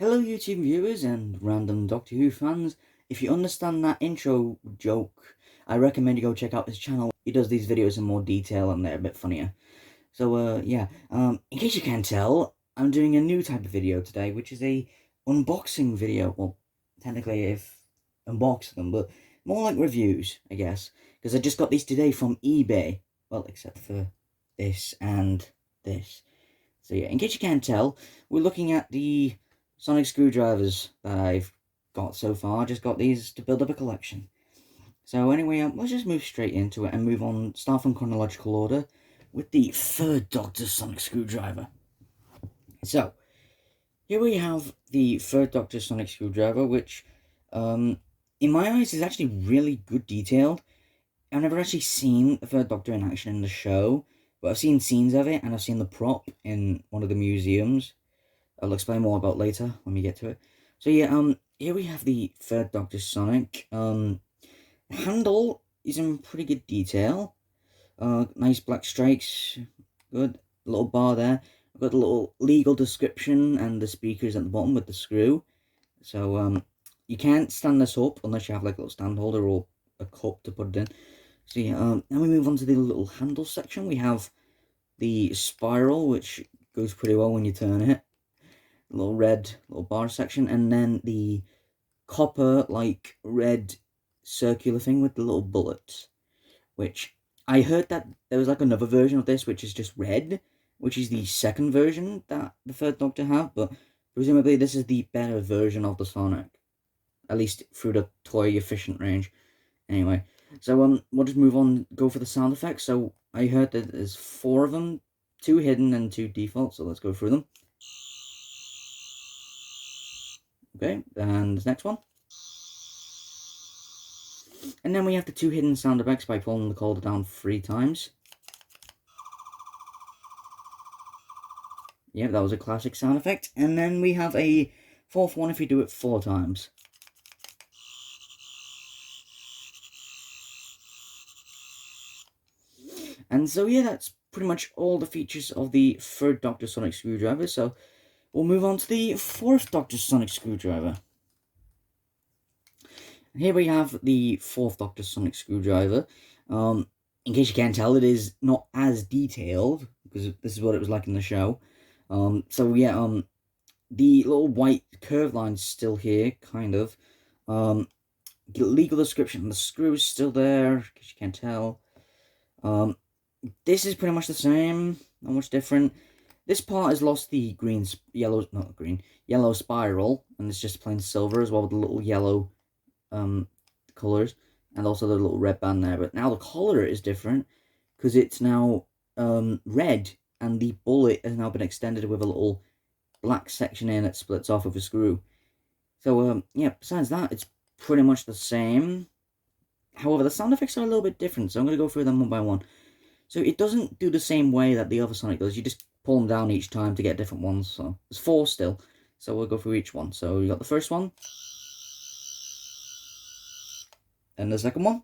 Hello YouTube viewers and random Doctor Who fans. If you understand that intro joke, I recommend you go check out his channel. He does these videos in more detail and they're a bit funnier. So in case you can't tell, I'm doing a new type of video today, which is a unboxing video. Well, technically I've unboxed them, but more like reviews, I guess. Because I just got these today from eBay. Well, except for this and this. So yeah, in case you can't tell, we're looking at the sonic screwdrivers that I've got so far. I just got these to build up a collection. So anyway, let's just move straight into it and move on, start from chronological order, with the third Doctor sonic screwdriver. So, here we have the third Doctor sonic screwdriver, which, in my eyes, is actually really good detailed. I've never actually seen the third Doctor in action in the show, but I've seen scenes of it, and I've seen the prop in one of the museums. I'll explain more about later when we get to it. So yeah, here we have the third Doctor Sonic. The handle is in pretty good detail. Nice black stripes, good little bar there. I've got a little legal description and the speakers at the bottom with the screw. So you can't stand this up unless you have like a little stand holder or a cup to put it in. So yeah, then we move on to the little handle section. We have the spiral, which goes pretty well when you turn it. Little red little bar section, and then the copper like red circular thing with the little bullets, which I heard that there was like another version of this which is just red, which is the second version that the third Doctor have, but presumably this is the better version of the Sonic, at least through the toy efficient range. Anyway, so we'll just move on, go for the sound effects. So I heard that there's 4 of them, 2 hidden and 2 default, so let's go through them. Okay, and the next one. And then we have the 2 hidden sound effects by pulling the collar down 3 times. Yeah, that was a classic sound effect. And then we have a 4th one if you do it 4 times. And so yeah, that's pretty much all the features of the third Doctor Sonic Screwdriver. So we'll move on to the 4th Doctor Sonic Screwdriver. Here we have the 4th Doctor Sonic Screwdriver. In case you can't tell, it is not as detailed, because this is what it was like in the show. So yeah, the little white curved line's still here, kind of. Legal description, the screw is still there, in case you can't tell. This is pretty much the same, not much different. This part has lost the yellow spiral, and it's just plain silver as well with the little yellow colors, and also the little red band there. But now the collar is different because it's now red, and the bullet has now been extended with a little black section in it splits off with a screw. So yeah, besides that, it's pretty much the same. However, the sound effects are a little bit different, so I'm going to go through them one by one. So it doesn't do the same way that the other Sonic does. You just pull them down each time to get different ones. So there's 4 still. So we'll go through each one. So you got the first one. And the second one.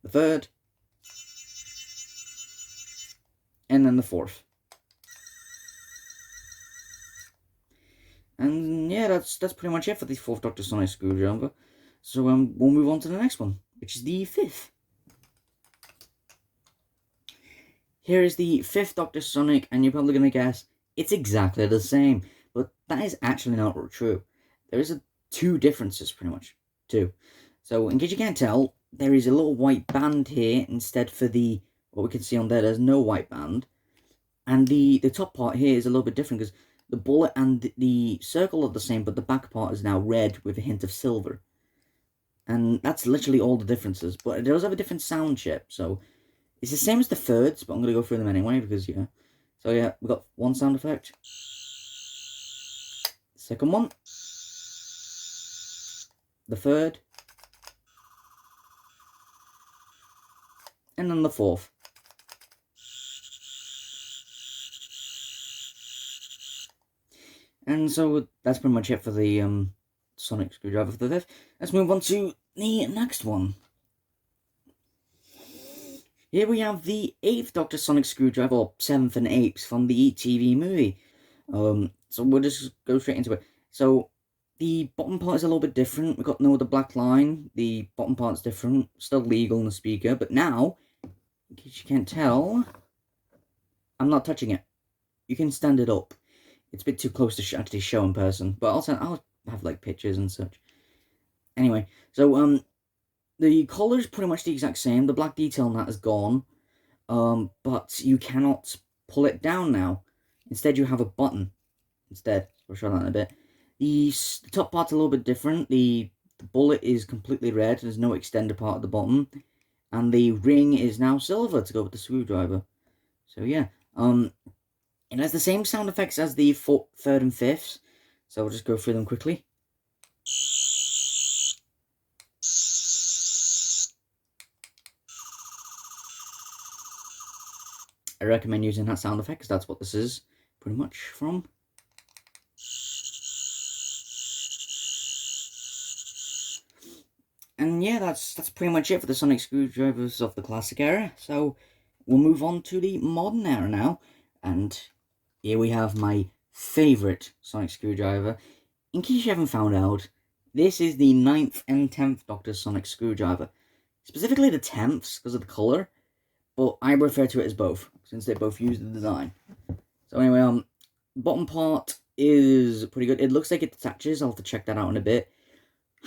The third. And then the 4th. And yeah, that's pretty much it for the 4th Doctor Sonic Screwdriver. So we'll move on to the next one, which is the 5th. Here is the 5th Doctor Sonic, and you're probably going to guess it's exactly the same, but that is actually not true. There is 2 differences, pretty much. 2. So, in case you can't tell, there is a little white band here instead for the, what we can see on there, there's no white band. And the top part here is a little bit different because the bullet and the circle are the same, but the back part is now red with a hint of silver. And that's literally all the differences, but it does have a different sound chip, so it's the same as the thirds, but I'm going to go through them anyway, because, yeah. So, yeah, we've got one sound effect. Second one. The third. And then the 4th. And so, that's pretty much it for the Sonic Screwdriver for the 5th. Let's move on to the next one. Here we have the 8th Doctor Sonic Screwdriver, or 7th and 8th, from the TV movie. so we'll just go straight into it. So the bottom part is a little bit different. We've got no other black line. The bottom part's different. Still legal in the speaker, but now, in case you can't tell, I'm not touching it. You can stand it up. It's a bit too close to actually show in person, but I'll have like pictures and such. Anyway, so the collar is pretty much the exact same. The black detail on that is gone, but you cannot pull it down now. Instead, you have a button. Instead, I'll show that in a bit. The top part's a little bit different. The bullet is completely red. There's no extender part at the bottom, and the ring is now silver to go with the screwdriver. So yeah, it has the same sound effects as the third and fifth. So we'll just go through them quickly. I recommend using that sound effect because that's what this is pretty much from. And yeah, that's pretty much it for the sonic screwdrivers of the classic era. So we'll move on to the modern era now. And here we have my favourite sonic screwdriver. In case you haven't found out, this is the 9th and 10th Doctor sonic screwdriver. Specifically the 10th because of the colour, but I refer to it as both, since they both use the design. So anyway, bottom part is pretty good. It looks like it detaches. I'll have to check that out in a bit.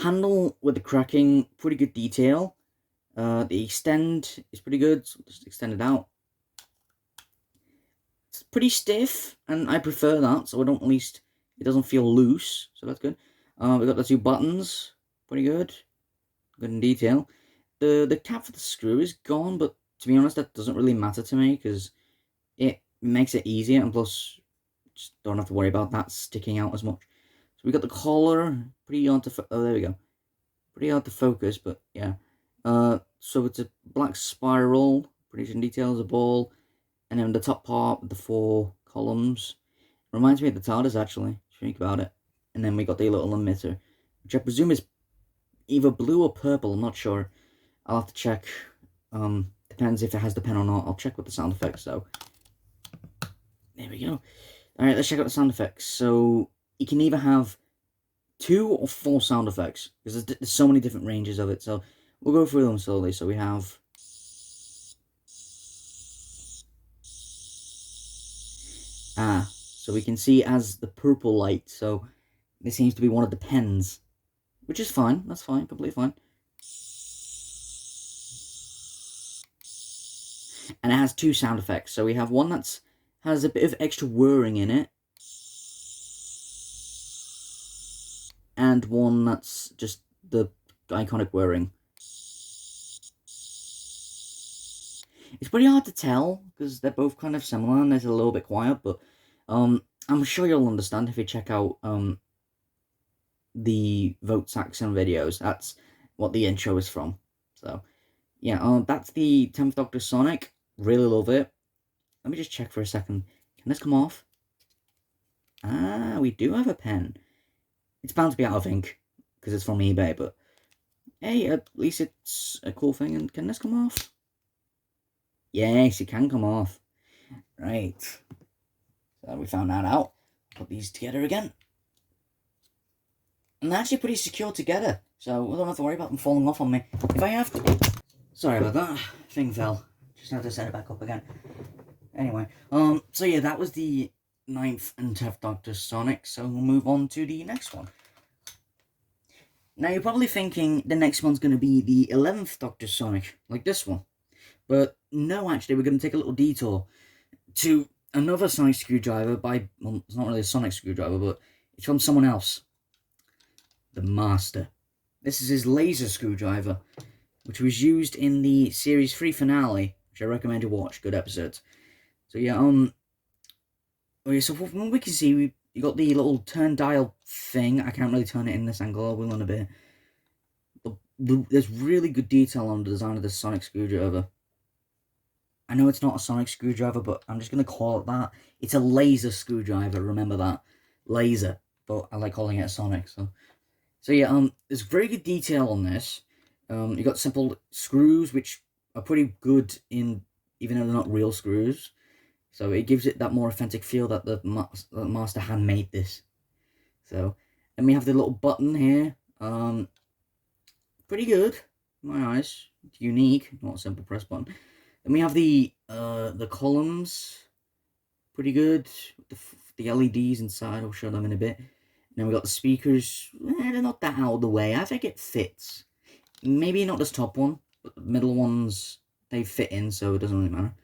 Handle with the cracking, pretty good detail. The extend is pretty good, so just extend it out. It's pretty stiff, and I prefer that, so at least it doesn't feel loose, so that's good. We've got the two buttons, pretty good. Good in detail. The cap for the screw is gone, but to be honest, that doesn't really matter to me, because it makes it easier, and plus, just don't have to worry about that sticking out as much. So we got the collar, pretty hard to, oh there we go. Pretty hard to focus, but yeah. So it's a black spiral, pretty in detail as a ball. And then the top part with the 4 columns. Reminds me of the TARDIS actually, if you think about it. And then we got the little emitter, which I presume is either blue or purple, I'm not sure. I'll have to check. Depends if it has the pen or not. I'll check with the sound effects, so. There we go. Alright, let's check out the sound effects. So, you can either have 2 or 4 sound effects, because there's so many different ranges of it, so we'll go through them slowly. So we have so we can see as the purple light, so this seems to be one of the pens, which is fine, that's fine, completely fine. And it has 2 sound effects, so we have one that has a bit of extra whirring in it, and one that's just the iconic whirring. It's pretty hard to tell, because they're both kind of similar, and it's a little bit quiet, but I'm sure you'll understand if you check out the Vote Saxon videos. That's what the intro is from. So, yeah, that's the 10th Doctor Sonic. Really love it. Let me just check for a second. Can this come off? We do have a pen. It's bound to be out of ink, because it's from eBay, but hey, at least it's a cool thing. And can this come off? Yes, it can come off. Right. So we found that out. Put these together again. And they're actually pretty secure together, so we don't have to worry about them falling off on me if I have to. Sorry about that. Thing fell. Just have to set it back up again. Anyway, so yeah, that was the 9th and 10th Doctor Sonic, so we'll move on to the next one. Now, you're probably thinking the next one's going to be the 11th Doctor Sonic, like this one. But no, actually, we're going to take a little detour to another sonic screwdriver by, well, it's not really a sonic screwdriver, but it's from someone else. The Master. This is his laser screwdriver, which was used in the Series 3 finale, which I recommend you watch. Good episodes. So yeah, so from what we can see, you got the little turn dial thing. I can't really turn it in this angle, I will in a bit. But there's really good detail on the design of this sonic screwdriver. I know it's not a sonic screwdriver, but I'm just going to call it that. It's a laser screwdriver, remember that. Laser, but I like calling it a sonic, so yeah, there's very good detail on this. You got simple screws, which are pretty good in, even though they're not real screws. So it gives it that more authentic feel that the master hand made this. So, then we have the little button here. Pretty good, in my eyes. It's unique, not a simple press button. Then we have the columns. Pretty good. The LEDs inside, I'll show them in a bit. And then we got the speakers. They're not that out of the way. I think it fits. Maybe not this top one, but the middle ones, they fit in, so it doesn't really matter.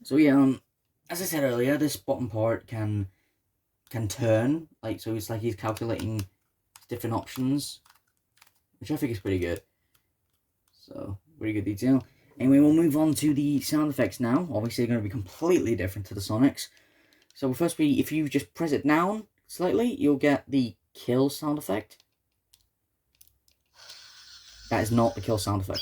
So yeah, as I said earlier, this bottom part can turn, like, so it's like he's calculating different options, which I think is pretty good. So, pretty good detail. Anyway, we'll move on to the sound effects now. Obviously, they're going to be completely different to the Sonics. So, firstly, if you just press it down slightly, you'll get the kill sound effect. That is not the kill sound effect.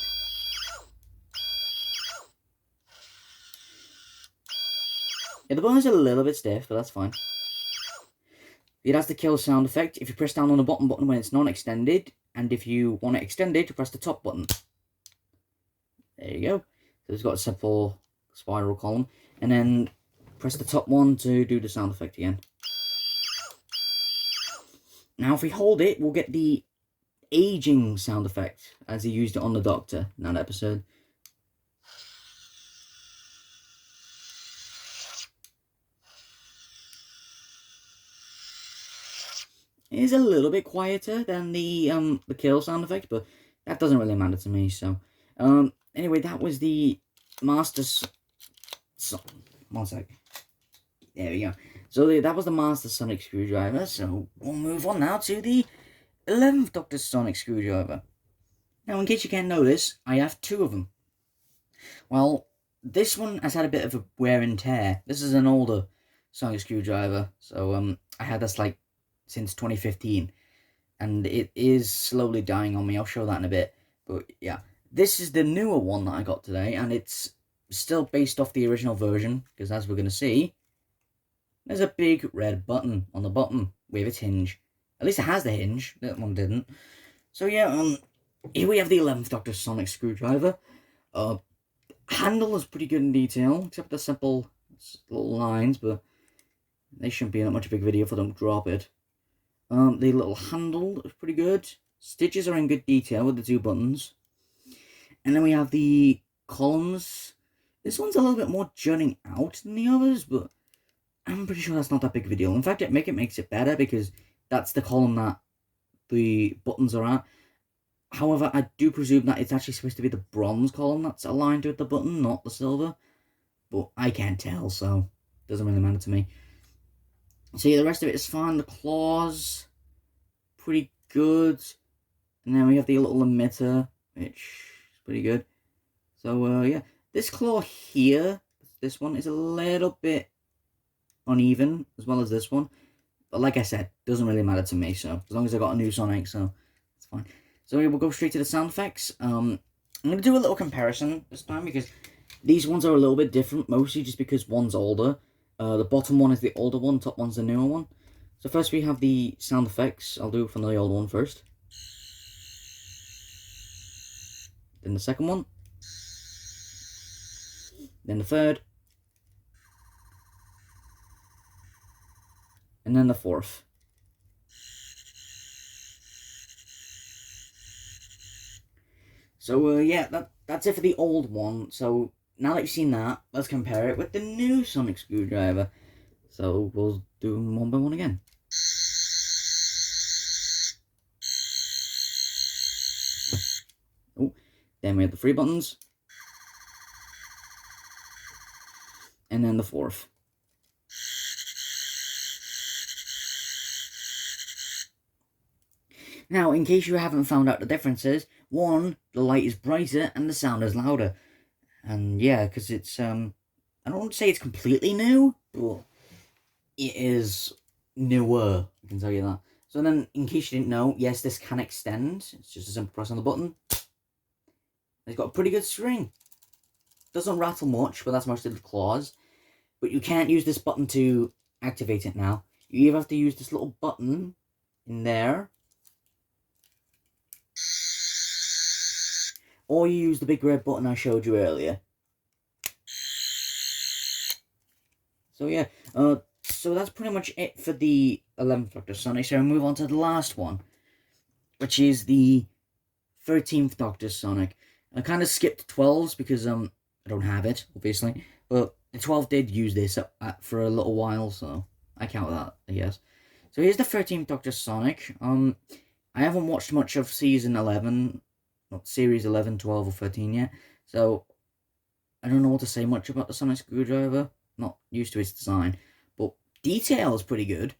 Yeah, the button is a little bit stiff, but that's fine. It has the kill sound effect if you press down on the bottom button when it's non-extended, and if you want it extended, you press the top button. There you go. So it's got a simple spiral column, and then press the top one to do the sound effect again. Now if we hold it, we'll get the aging sound effect, as he used it on the Doctor in that episode. It is a little bit quieter than the kill sound effect, but that doesn't really matter to me. So, anyway, that was the Master's. One sec. There we go. So that was the Master Sonic Screwdriver. So we'll move on now to the 11th Doctor Sonic Screwdriver. Now, in case you can't notice, I have two of them. Well, this one has had a bit of a wear and tear. This is an older Sonic Screwdriver, so I had this like since 2015, and it is slowly dying on me. I'll show that in a bit. But yeah, this is the newer one that I got today, and it's still based off the original version, because as we're going to see, there's a big red button on the bottom with its hinge. At least it has the hinge. That one didn't. So yeah, here we have the 11th Doctor Sonic Screwdriver. Handle is pretty good in detail, except the simple little lines, but they shouldn't be in that much of a big video if I don't drop it. The little handle is pretty good. Stitches are in good detail with the two buttons. And then we have the columns. This one's a little bit more jutting out than the others, but I'm pretty sure that's not that big of a deal. In fact, it makes it better, because that's the column that the buttons are at. However, I do presume that it's actually supposed to be the bronze column that's aligned with the button, not the silver. But I can't tell, so it doesn't really matter to me. So yeah, the rest of it is fine. The claws, pretty good. And then we have the little emitter, which is pretty good. So yeah, this claw here, this one is a little bit uneven, as well as this one. But like I said, doesn't really matter to me, so as long as I got a new Sonic, so it's fine. So we'll go straight to the sound effects. I'm going to do a little comparison this time, because these ones are a little bit different, mostly just because one's older. The bottom one is the older one, top one's the newer one. So first we have the sound effects. I'll do it from the old one first. Then the second one. Then the third. And then the fourth. So yeah, that's it for the old one. So now that you've seen that, let's compare it with the new Sonic Screwdriver. So we'll do them one by one again. Oh, then we have the three buttons. And then the fourth. Now, in case you haven't found out the differences, one, the light is brighter and the sound is louder. And yeah, because it's, I don't want to say it's completely new, but it is newer, I can tell you that. So then, in case you didn't know, yes, this can extend. It's just a simple press on the button. It's got a pretty good string. Doesn't rattle much, but that's mostly the claws. But you can't use this button to activate it now. You either have to use this little button in there, or you use the big red button I showed you earlier. So yeah, so that's pretty much it for the 11th Doctor Sonic. So we move on to the last one, which is the 13th Doctor Sonic. I kind of skipped 12s because I don't have it, obviously, but the 12 did use this for a little while, so I count that, I guess. So here's the 13th Doctor Sonic. I haven't watched much of season 11, not series 11, 12, or 13 yet, so I don't know what to say much about the Sonic Screwdriver. Not used to its design, but detail is pretty good.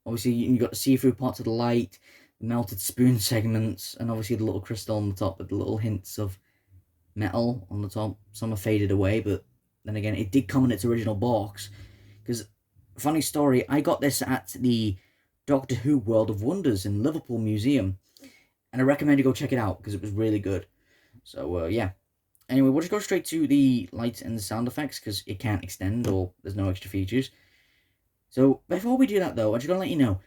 Obviously, you got the see-through parts of the light, the melted spoon segments, and obviously the little crystal on the top with the little hints of metal on the top. Some are faded away, but then again, it did come in its original box. Because, funny story, I got this at the Doctor Who World of Wonders in Liverpool Museum, and I recommend you go check it out because it was really good. So yeah. Anyway, we'll just go straight to the lights and the sound effects because it can't extend or there's no extra features. So before we do that though, I'm just gonna let you know,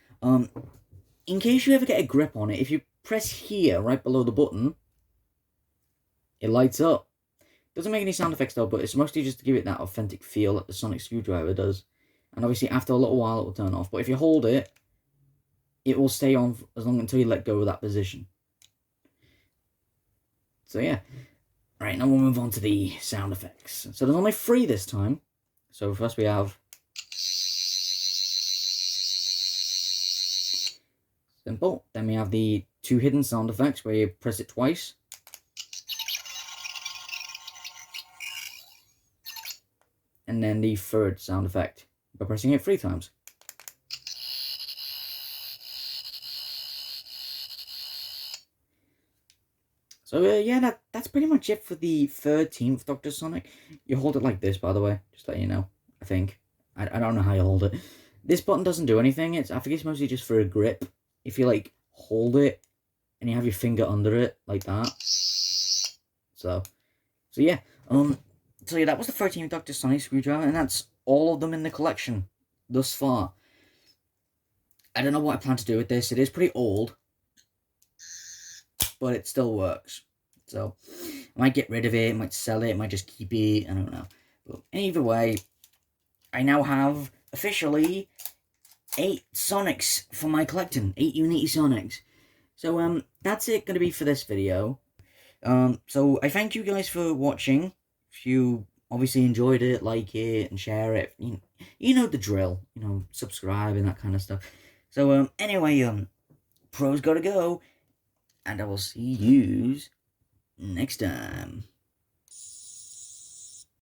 in case you ever get a grip on it, if you press here right below the button, it lights up. Doesn't make any sound effects though, but it's mostly just to give it that authentic feel that the Sonic Screwdriver does. And obviously after a little while it will turn off, but if you hold it, it will stay on as long until you let go of that position. So yeah. Right, now we'll move on to the sound effects. So there's only 3 this time. So first we have simple. Then we have the 2 hidden sound effects where you press it twice. And then the 3rd sound effect by pressing it 3 times. So yeah, that's pretty much it for the 13th Doctor Sonic. You hold it like this, by the way, just to let you know, I think. I don't know how you hold it. This button doesn't do anything. I think it's mostly just for a grip. If you like hold it and you have your finger under it like that. So yeah. So yeah, that was the 13th Doctor Sonic Screwdriver, and that's all of them in the collection thus far. I don't know what I plan to do with this. It is pretty old, but it still works. So I might get rid of it, might sell it, might just keep it, I don't know. But either way, I now have officially 8 Sonics for my collecting, 8 Unity Sonics. So that's it going to be for this video. So I thank you guys for watching. If you obviously enjoyed it, like it and share it, you know the drill, subscribe and that kind of stuff. So anyway, Pro's gotta go, and I will see yous next time.